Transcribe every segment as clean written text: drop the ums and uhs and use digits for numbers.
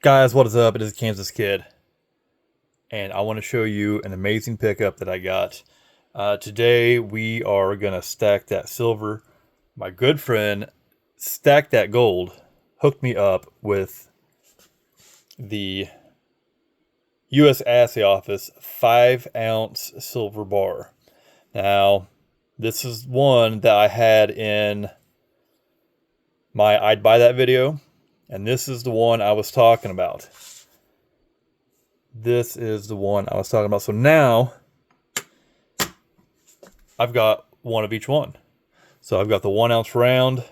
Guys, what is up? It is Kansas Kid, and I want to show you an amazing pickup that I got. Today we are going to stack that silver. My good friend stacked that gold, hooked me up with the U.S. Assay Office 5-ounce silver bar. Now, this is one that I had in my I'd buy that video, and this is the one I was talking about. This is the one I was talking about. So now I've got one of each one. So I've got the 1 ounce round,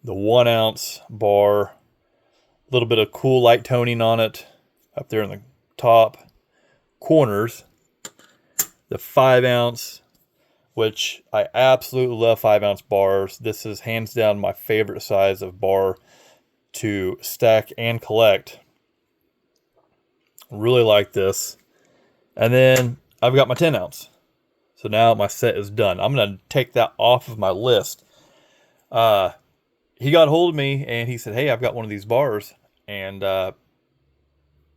the 1 ounce bar, a little bit of cool light toning on it up there in the top corners, the 5 ounce, which I absolutely love 5 ounce bars. This is hands down my favorite size of bar to stack and collect. Really like this. And then I've got my 10 ounce. So now my set is done. I'm going to take that off of my list. He got a hold of me and he said, hey, I've got one of these bars. And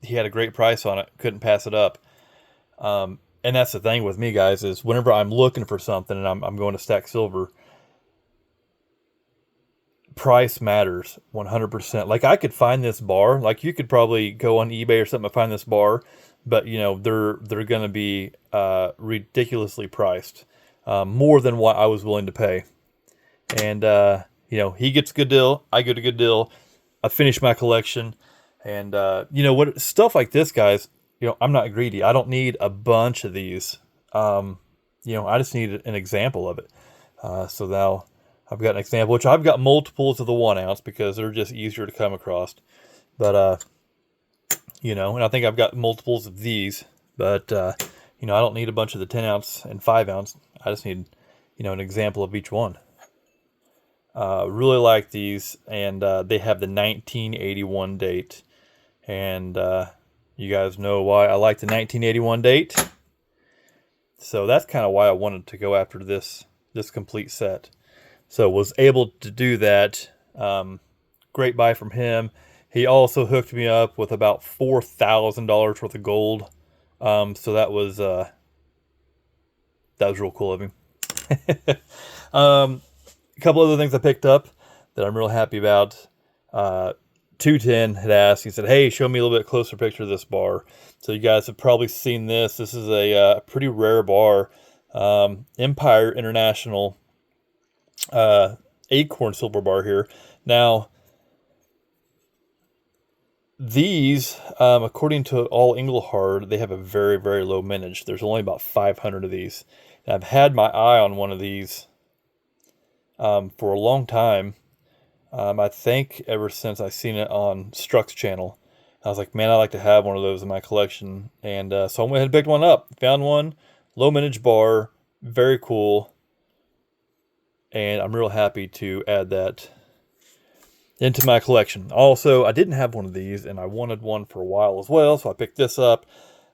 he had a great price on it. Couldn't pass it up. And that's the thing with me, guys, is whenever I'm looking for something and I'm going to stack silver, price matters 100%. Like, I could find this bar. Like, you could probably go on eBay or something and find this bar, but you know they're going to be ridiculously priced, more than what I was willing to pay. And you know, he gets a good deal, I get a good deal. I finish my collection, and you know what? Stuff like this, guys. You know, I'm not greedy. I don't need a bunch of these. You know, I just need an example of it. So now I've got an example, which I've got multiples of the 1 ounce because they're just easier to come across. But you know, and I think I've got multiples of these, but you know, I don't need a bunch of the 10 ounce and 5 ounce. I just need, you know, an example of each one. Really like these, and they have the 1981 date, and you guys know why I like the 1981 date. So that's kind of why I wanted to go after this complete set. So was able to do that. Great buy from him. He also hooked me up with about $4,000 worth of gold. So that was real cool of him. A couple other things I picked up that I'm real happy about. 210 had asked, he said, hey, show me a little bit closer picture of this bar. So you guys have probably seen this. This is a pretty rare bar. Empire International Acorn Silver Bar here. Now, these, according to All Englehard, they have a very, very low mintage. There's only about 500 of these. And I've had my eye on one of these for a long time. I think ever since I seen it on Struck's channel. I was like, man, I'd like to have one of those in my collection. And so I went ahead and picked one up. Found one. Low mintage bar. Very cool. And I'm real happy to add that into my collection. Also, I didn't have one of these, and I wanted one for a while as well, so I picked this up.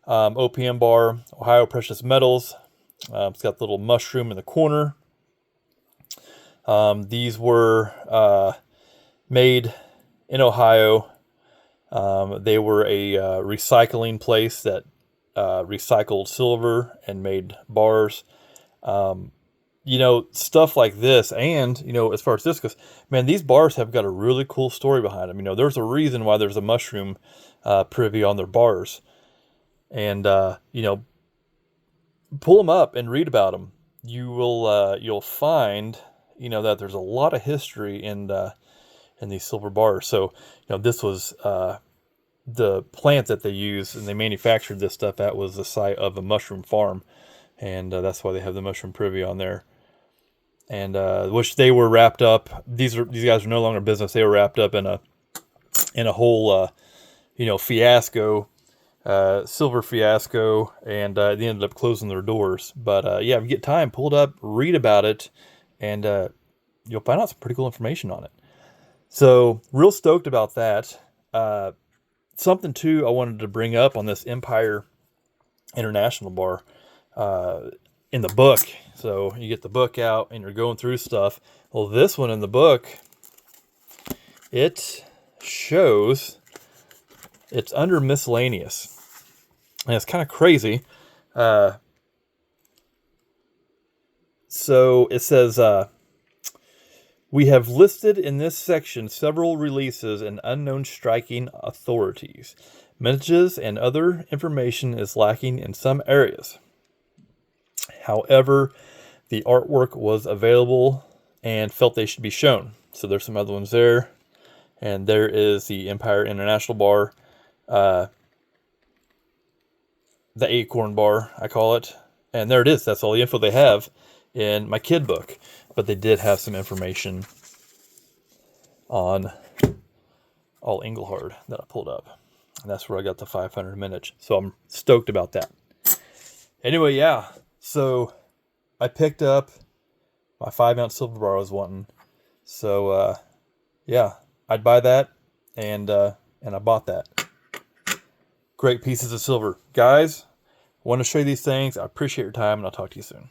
OPM bar, Ohio Precious Metals. It's got the little mushroom in the corner. These were made in Ohio. They were a recycling place that recycled silver and made bars. You know, stuff like this, and, you know, as far as this goes, man, these bars have got a really cool story behind them. You know, there's a reason why there's a mushroom privy on their bars. And, you know, pull them up and read about them. You will, you'll find, you know, that there's a lot of history in these silver bars. So, you know, this was the plant that they used and they manufactured this stuff at was the site of a mushroom farm. And that's why they have the mushroom privy on there. And which they were wrapped up. These guys are no longer in business. They were wrapped up in a whole you know, fiasco, silver fiasco, and they ended up closing their doors. But yeah, if you get time, pull it up, read about it, and you'll find out some pretty cool information on it. So real stoked about that. Something too I wanted to bring up on this Empire International bar. In the book, so you get the book out and you're going through stuff. Well, this one in the book, it shows it's under miscellaneous. And it's kind of crazy. So it says, we have listed in this section several releases and unknown striking authorities. Messages and other information is lacking in some areas. However, the artwork was available and felt they should be shown. So there's some other ones there. And there is the Empire International bar. The Acorn bar, I call it. And there it is. That's all the info they have in my kid book. But they did have some information on all Engelhard that I pulled up. And that's where I got the 500 minutes. So I'm stoked about that. Anyway, yeah. So I picked up my 5-ounce silver bar I was wanting. So, yeah, I'd buy that. And I bought that. Great pieces of silver. Guys, I want to show you these things. I appreciate your time, and I'll talk to you soon.